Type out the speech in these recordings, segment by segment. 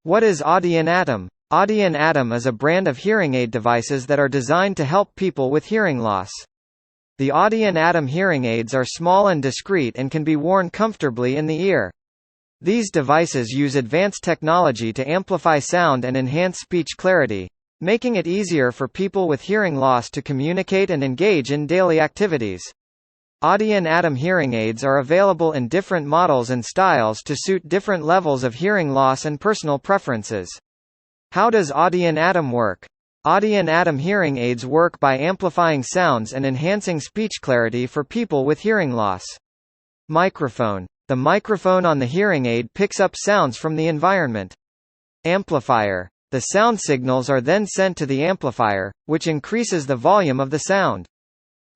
What is Audien Atom? Audien Atom is a brand of hearing aid devices that are designed to help people with hearing loss. The Audien Atom hearing aids are small and discreet and can be worn comfortably in the ear. These devices use advanced technology to amplify sound and enhance speech clarity, making it easier for people with hearing loss to communicate and engage in daily activities. Audien Atom hearing aids are available in different models and styles to suit different levels of hearing loss and personal preferences. How does Audien Atom work? Audien Atom hearing aids work by amplifying sounds and enhancing speech clarity for people with hearing loss. Microphone. The microphone on the hearing aid picks up sounds from the environment. Amplifier. The sound signals are then sent to the amplifier, which increases the volume of the sound.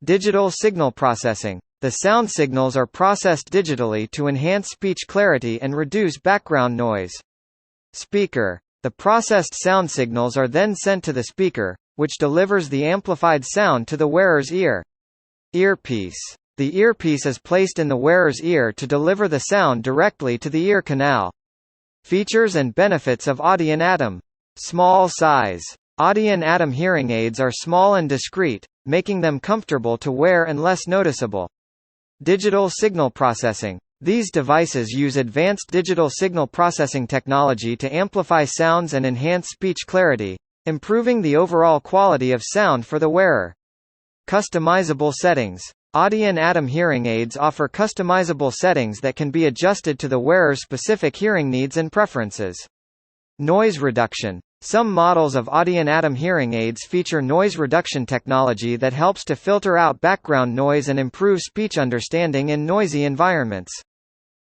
Digital signal processing. The sound signals are processed digitally to enhance speech clarity and reduce background noise. Speaker. The processed sound signals are then sent to the speaker, which delivers the amplified sound to the wearer's ear. Earpiece. The earpiece is placed in the wearer's ear to deliver the sound directly to the ear canal. Features and benefits of Audien Atom. Small size. Audien Atom hearing aids are small and discreet, making them comfortable to wear and less noticeable. Digital signal processing. These devices use advanced digital signal processing technology to amplify sounds and enhance speech clarity, improving the overall quality of sound for the wearer. Customizable settings. Audien Atom hearing aids offer customizable settings that can be adjusted to the wearer's specific hearing needs and preferences. Noise reduction. Some models of Audien Atom hearing aids feature noise reduction technology that helps to filter out background noise and improve speech understanding in noisy environments.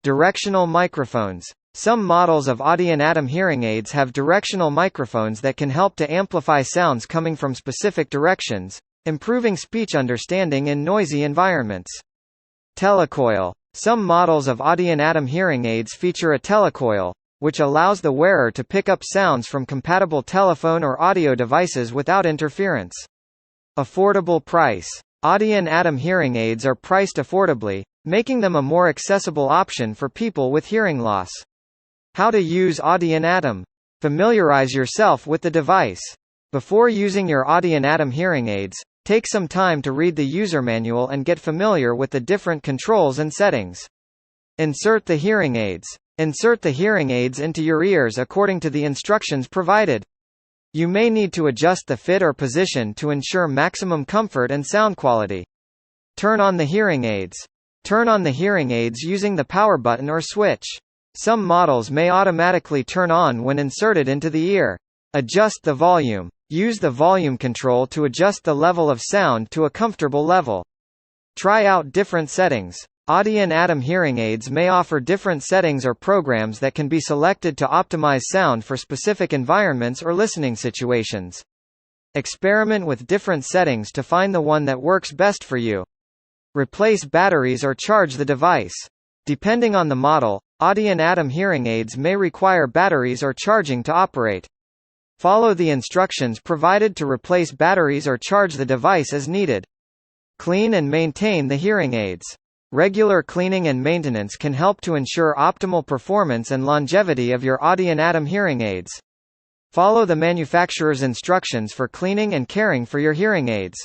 Directional microphones. Some models of Audien Atom hearing aids have directional microphones that can help to amplify sounds coming from specific directions, improving speech understanding in noisy environments. Telecoil. Some models of Audien Atom hearing aids feature a telecoil, which allows the wearer to pick up sounds from compatible telephone or audio devices without interference. Affordable price. Audien Atom hearing aids are priced affordably, making them a more accessible option for people with hearing loss. How to use Audien Atom. Familiarize yourself with the device. Before using your Audien Atom hearing aids, take some time to read the user manual and get familiar with the different controls and settings. Insert the hearing aids. Insert the hearing aids into your ears according to the instructions provided. You may need to adjust the fit or position to ensure maximum comfort and sound quality. Turn on the hearing aids. Turn on the hearing aids using the power button or switch. Some models may automatically turn on when inserted into the ear. Adjust the volume. Use the volume control to adjust the level of sound to a comfortable level. Try out different settings. Audien Atom hearing aids may offer different settings or programs that can be selected to optimize sound for specific environments or listening situations. Experiment with different settings to find the one that works best for you. Replace batteries or charge the device. Depending on the model, Audien Atom hearing aids may require batteries or charging to operate. Follow the instructions provided to replace batteries or charge the device as needed. Clean and maintain the hearing aids. Regular cleaning and maintenance can help to ensure optimal performance and longevity of your Audien Atom hearing aids. Follow the manufacturer's instructions for cleaning and caring for your hearing aids.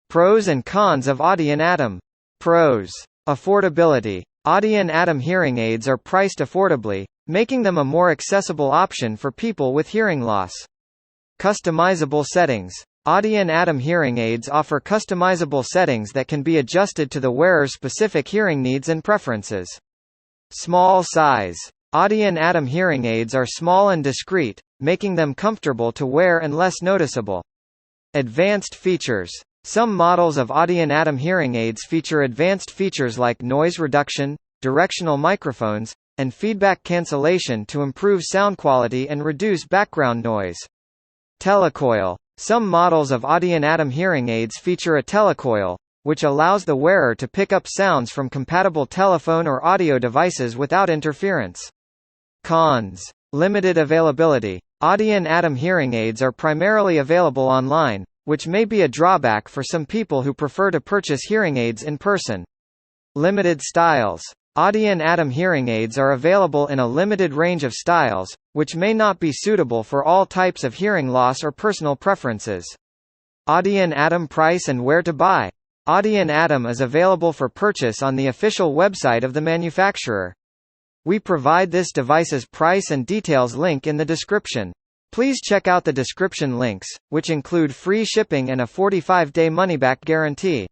Pros and cons of Audien Atom. Pros. Affordability. Audien Atom hearing aids are priced affordably, making them a more accessible option for people with hearing loss. Customizable settings. Audien Atom hearing aids offer customizable settings that can be adjusted to the wearer's specific hearing needs and preferences. Small size. Audien Atom hearing aids are small and discreet, making them comfortable to wear and less noticeable. Advanced features. Some models of Audien Atom hearing aids feature advanced features like noise reduction, directional microphones, and feedback cancellation to improve sound quality and reduce background noise. Telecoil. Some models of Audien Atom hearing aids feature a telecoil, which allows the wearer to pick up sounds from compatible telephone or audio devices without interference. Cons. Limited availability. Audien Atom hearing aids are primarily available online, which may be a drawback for some people who prefer to purchase hearing aids in person. Limited styles. Audien Atom hearing aids are available in a limited range of styles, which may not be suitable for all types of hearing loss or personal preferences. Audien Atom price and where to buy. Audien Atom is available for purchase on the official website of the manufacturer. We provide this device's price and details link in the description. Please check out the description links, which include free shipping and a 45-day money-back guarantee.